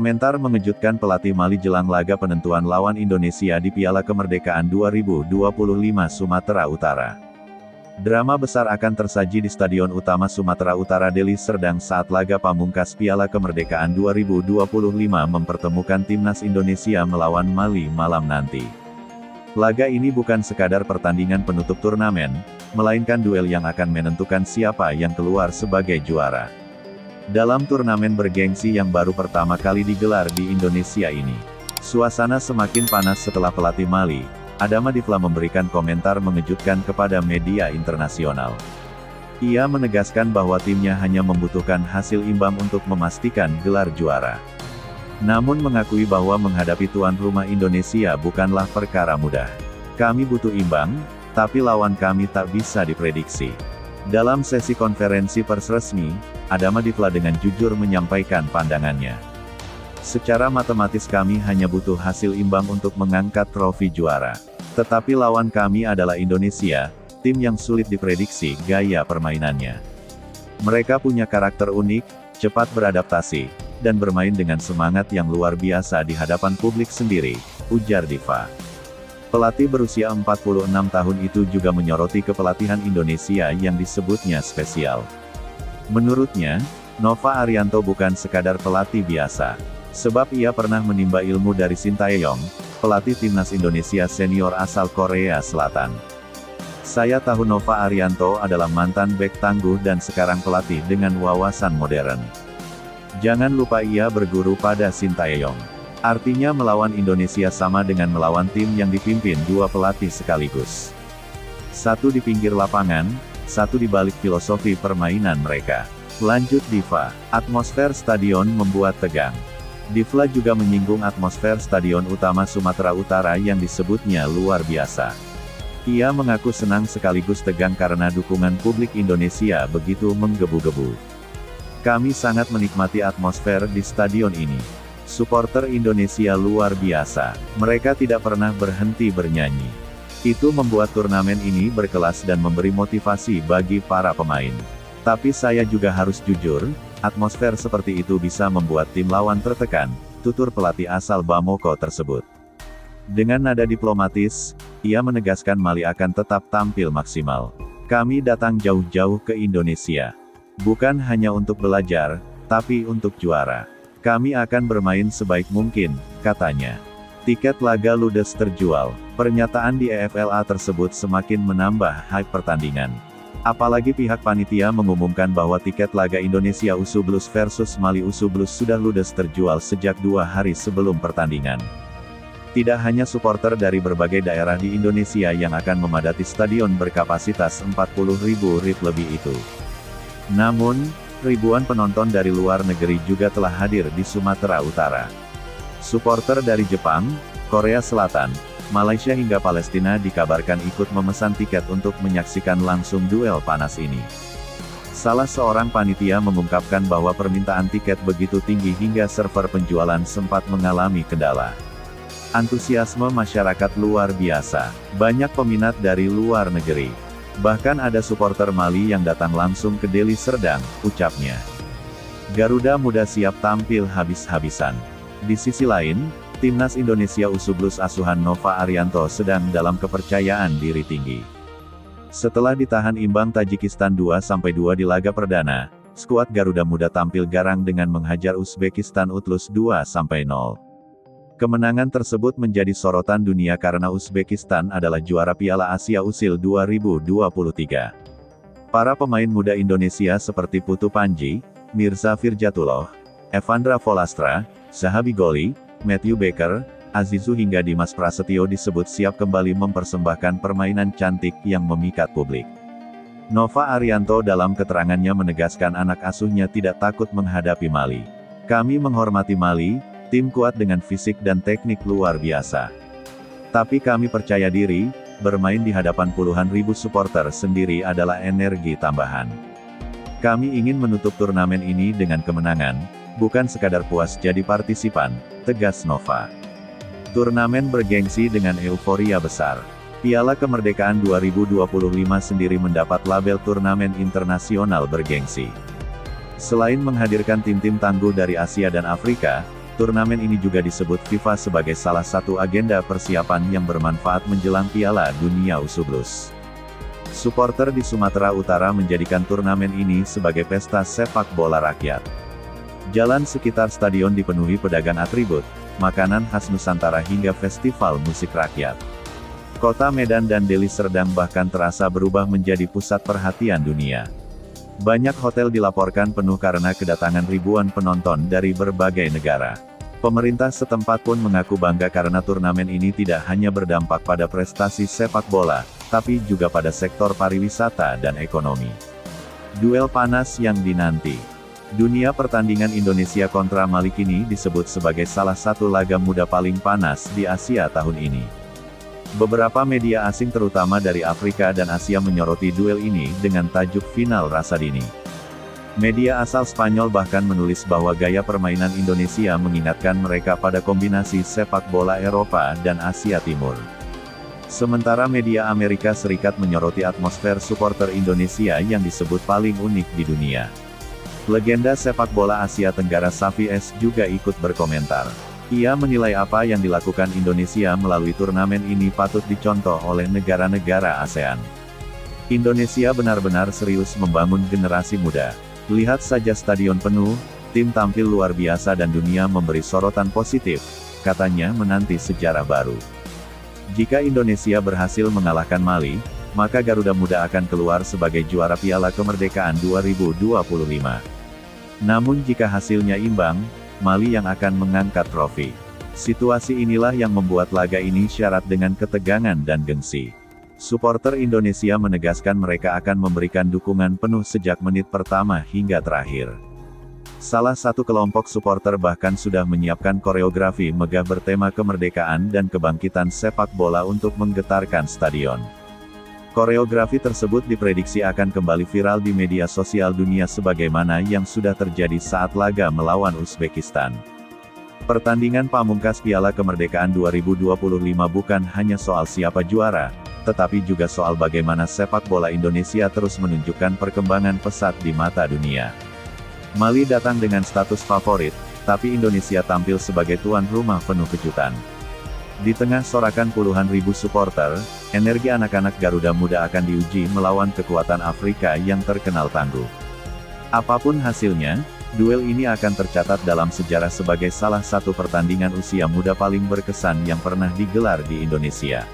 Komentar mengejutkan pelatih Mali jelang laga penentuan lawan Indonesia di Piala Kemerdekaan 2025 Sumatera Utara. Drama besar akan tersaji di Stadion Utama Sumatera Utara Deli Serdang saat laga pamungkas Piala Kemerdekaan 2025 mempertemukan timnas Indonesia melawan Mali malam nanti. Laga ini bukan sekadar pertandingan penutup turnamen, melainkan duel yang akan menentukan siapa yang keluar sebagai juara. Dalam turnamen bergengsi yang baru pertama kali digelar di Indonesia ini, suasana semakin panas setelah pelatih Mali, Adama Difla memberikan komentar mengejutkan kepada media internasional. Ia menegaskan bahwa timnya hanya membutuhkan hasil imbang untuk memastikan gelar juara. Namun mengakui bahwa menghadapi tuan rumah Indonesia bukanlah perkara mudah. Kami butuh imbang, tapi lawan kami tak bisa diprediksi. Dalam sesi konferensi pers resmi, Adama Difla dengan jujur menyampaikan pandangannya. Secara matematis kami hanya butuh hasil imbang untuk mengangkat trofi juara. Tetapi lawan kami adalah Indonesia, tim yang sulit diprediksi gaya permainannya. Mereka punya karakter unik, cepat beradaptasi, dan bermain dengan semangat yang luar biasa di hadapan publik sendiri, ujar Difla. Pelatih berusia 46 tahun itu juga menyoroti kepelatihan Indonesia yang disebutnya spesial. Menurutnya, Nova Arianto bukan sekadar pelatih biasa. Sebab ia pernah menimba ilmu dari Shin Tae-yong, pelatih timnas Indonesia senior asal Korea Selatan. Saya tahu Nova Arianto adalah mantan bek tangguh dan sekarang pelatih dengan wawasan modern. Jangan lupa ia berguru pada Shin Tae-yong. Artinya melawan Indonesia sama dengan melawan tim yang dipimpin dua pelatih sekaligus. Satu di pinggir lapangan, satu di balik filosofi permainan mereka. Lanjut Difla, atmosfer stadion membuat tegang. Difla juga menyinggung atmosfer Stadion Utama Sumatera Utara yang disebutnya luar biasa. Ia mengaku senang sekaligus tegang karena dukungan publik Indonesia begitu menggebu-gebu. Kami sangat menikmati atmosfer di stadion ini. Suporter Indonesia luar biasa. Mereka tidak pernah berhenti bernyanyi. Itu membuat turnamen ini berkelas dan memberi motivasi bagi para pemain. Tapi saya juga harus jujur, atmosfer seperti itu bisa membuat tim lawan tertekan, tutur pelatih asal Bamako tersebut. Dengan nada diplomatis, ia menegaskan Mali akan tetap tampil maksimal. Kami datang jauh-jauh ke Indonesia. Bukan hanya untuk belajar, tapi untuk juara. Kami akan bermain sebaik mungkin, katanya. Tiket laga ludes terjual. Pernyataan di EFLA tersebut semakin menambah hype pertandingan. Apalagi pihak panitia mengumumkan bahwa tiket laga Indonesia USU Blues versus Mali USU Blues sudah ludes terjual sejak 2 hari sebelum pertandingan. Tidak hanya supporter dari berbagai daerah di Indonesia yang akan memadati stadion berkapasitas 40.000 lebih itu. Namun, ribuan penonton dari luar negeri juga telah hadir di Sumatera Utara. Supporter dari Jepang, Korea Selatan, Malaysia hingga Palestina dikabarkan ikut memesan tiket untuk menyaksikan langsung duel panas ini. Salah seorang panitia mengungkapkan bahwa permintaan tiket begitu tinggi hingga server penjualan sempat mengalami kendala. Antusiasme masyarakat luar biasa. Banyak peminat dari luar negeri. Bahkan ada supporter Mali yang datang langsung ke Deli Serdang, ucapnya. Garuda Muda siap tampil habis-habisan. Di sisi lain, Timnas Indonesia USU Blues asuhan Nova Arianto sedang dalam kepercayaan diri tinggi. Setelah ditahan imbang Tajikistan 2-2 di laga perdana, skuad Garuda Muda tampil garang dengan menghajar Uzbekistan Utlus 2-0. Kemenangan tersebut menjadi sorotan dunia karena Uzbekistan adalah juara Piala Asia Usil 2023. Para pemain muda Indonesia seperti Putu Panji, Mirza Firjatullah, Evandra Volastra, Zahabi Goli, Matthew Baker, Azizu hingga Dimas Prasetyo disebut siap kembali mempersembahkan permainan cantik yang memikat publik. Nova Arianto dalam keterangannya menegaskan anak asuhnya tidak takut menghadapi Mali. Kami menghormati Mali, tim kuat dengan fisik dan teknik luar biasa. Tapi kami percaya diri, bermain di hadapan puluhan ribu supporter sendiri adalah energi tambahan. Kami ingin menutup turnamen ini dengan kemenangan, bukan sekadar puas jadi partisipan, tegas Nova. Turnamen bergengsi dengan euforia besar. Piala Kemerdekaan 2025 sendiri mendapat label turnamen internasional bergengsi. Selain menghadirkan tim-tim tangguh dari Asia dan Afrika, Turnamen ini juga disebut FIFA sebagai salah satu agenda persiapan yang bermanfaat menjelang Piala Dunia U17. Supporter di Sumatera Utara menjadikan turnamen ini sebagai pesta sepak bola rakyat. Jalan sekitar stadion dipenuhi pedagang atribut, makanan khas Nusantara hingga festival musik rakyat. Kota Medan dan Deli Serdang bahkan terasa berubah menjadi pusat perhatian dunia. Banyak hotel dilaporkan penuh karena kedatangan ribuan penonton dari berbagai negara. Pemerintah setempat pun mengaku bangga karena turnamen ini tidak hanya berdampak pada prestasi sepak bola, tapi juga pada sektor pariwisata dan ekonomi. Duel panas yang dinanti. Dunia pertandingan Indonesia kontra Mali kini disebut sebagai salah satu laga muda paling panas di Asia tahun ini. Beberapa media asing terutama dari Afrika dan Asia menyoroti duel ini dengan tajuk final rasa dini. Media asal Spanyol bahkan menulis bahwa gaya permainan Indonesia mengingatkan mereka pada kombinasi sepak bola Eropa dan Asia Timur. Sementara media Amerika Serikat menyoroti atmosfer supporter Indonesia yang disebut paling unik di dunia. Legenda sepak bola Asia Tenggara Safi S juga ikut berkomentar. Ia menilai apa yang dilakukan Indonesia melalui turnamen ini patut dicontoh oleh negara-negara ASEAN. Indonesia benar-benar serius membangun generasi muda. Lihat saja stadion penuh, tim tampil luar biasa dan dunia memberi sorotan positif, katanya menanti sejarah baru. Jika Indonesia berhasil mengalahkan Mali, maka Garuda Muda akan keluar sebagai juara Piala Kemerdekaan 2025. Namun jika hasilnya imbang, Mali yang akan mengangkat trofi. Situasi inilah yang membuat laga ini syarat dengan ketegangan dan gengsi. Supporter Indonesia menegaskan mereka akan memberikan dukungan penuh sejak menit pertama hingga terakhir. Salah satu kelompok supporter bahkan sudah menyiapkan koreografi megah bertema kemerdekaan dan kebangkitan sepak bola untuk menggetarkan stadion. Koreografi tersebut diprediksi akan kembali viral di media sosial dunia sebagaimana yang sudah terjadi saat laga melawan Uzbekistan. Pertandingan pamungkas Piala Kemerdekaan 2025 bukan hanya soal siapa juara, tetapi juga soal bagaimana sepak bola Indonesia terus menunjukkan perkembangan pesat di mata dunia. Mali datang dengan status favorit, tapi Indonesia tampil sebagai tuan rumah penuh kejutan. Di tengah sorakan puluhan ribu supporter, energi anak-anak Garuda Muda akan diuji melawan kekuatan Afrika yang terkenal tangguh. Apapun hasilnya, duel ini akan tercatat dalam sejarah sebagai salah satu pertandingan usia muda paling berkesan yang pernah digelar di Indonesia.